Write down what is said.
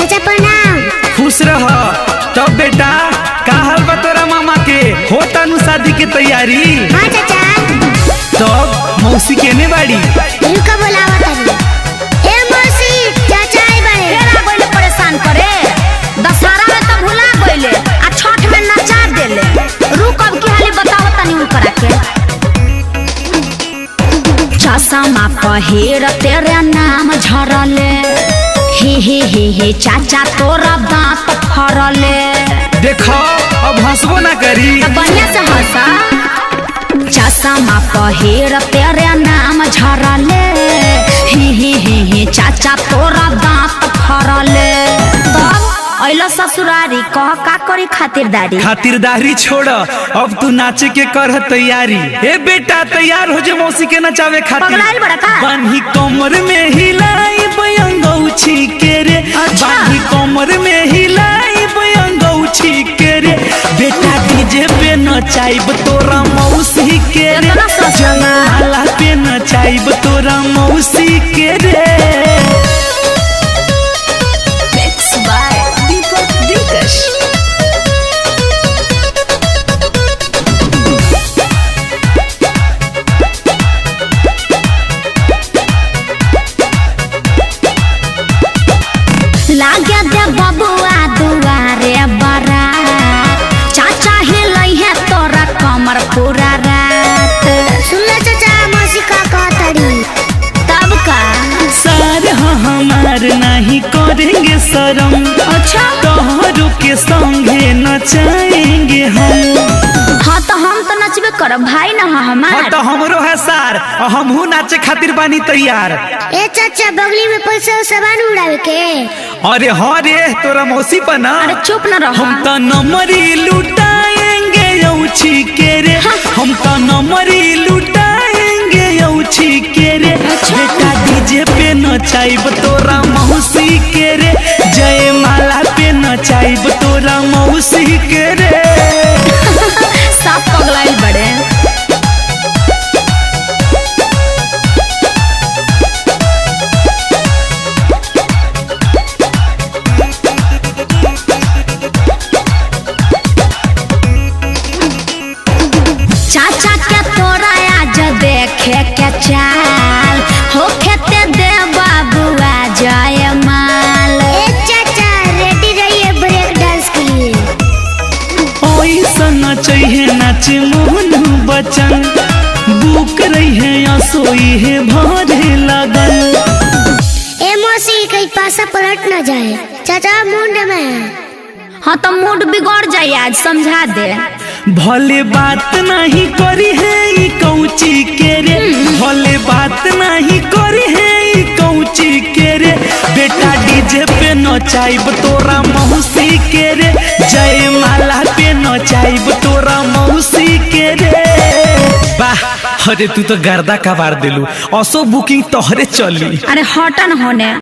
चाचा प्रणाम। खुश रह। तब बेटा का हाल बा तोरा मामा के? होता नु शादी के तैयारी? हाँ चाचा। तब मौसी केने बाड़ी? इनका बुलावा तारी। ए मौसी, चाचा आई बाड़े। तेरा बोले परेशान करे। दशहरा में तो भुला गइले आ छठ में नचा देले। रुक अब की हाली बताओ तनी उनकरा के। चश्मा पहिर तेरे नाम झरले। हे चाचा तोरा दांत फरले। देखो अब हंसबो ना करी। बढ़िया से हंसा। चश्मा पहिर तेरे नाम झरले। हे चाचा तोरा दांत फरले। तब अइला ससुरारी कह का करी खातिरदारी? खातिरदारी छोड़, अब तू नाचे के कर तैयारी। ए बेटा तैयार हो जे मौसी के नचावे खातिर। पगलाइल बड़ा का? बांधी कमर में हिलाई बयंगौछी के रे। अच्छा। बांधी कमर में हिलाई बयंगौछी के रे। बेटा डीजे पे नचाइब तोरा मौसी के रे। इतना सस्ता? जनाला पे नचाइब तोरा मौसी के रे। लागे दे बबुआ दुआरे बरा। चाचा हिलई है तोरा कमर पूरा रात। सुन लो चाचा, मौसी का कहतारी। तब का? सार हमार नहीं करेंगे शर्म। अच्छा। तोहरों के संगे नचाएंगे हम। हाँ तो हम तो नचबे करब, भाई ना हाँ हमार। तो हमरो है सार, हमहू नाचे खातिर बानी तैयार। ए चाचा, बगली में पैसा सामान उड़ावे के। अरे हाँ रे, तोरा मौसी पर ना। अरे चुप न रहो। हम तो नमरी लुटाएंगे यौछी के रे। हम तो नमरी लुटाएंगे यौछी के रे। बेटा डीजे पे नचाइब तोरा मौसी के रे। जय माला पे नचाइब तोरा मौसी के रे। सब पगलाइल बड़े। चाचा के तोरा आज देखे के चाल। हो खेते दे बाबुआ जय माल। ए चाचा, रेडी रहिए ब्रेक डांस के लिए। ऐसा चाहिए नाचे मोहन बचन। बुक रही है या सोई है भरे लगन। ए मौसी, कहीं पासा पलट न जाए। चाचा मुंड में। हाँ तो मूड बिगड़ जाए आज, समझा दे। भले बात नहीं करी है ई कौची के रे। भले बात नहीं करी है ई कौची के रे। बेटा डीजे पे नचाइब तोरा मौसी के रे। जय माला पे नचाइब तोरा मौसी के रे। वाह, अरे तू तो गर्दा कबार दिलू। असो बुकिंग तोहरे चली। अरे हटन होने।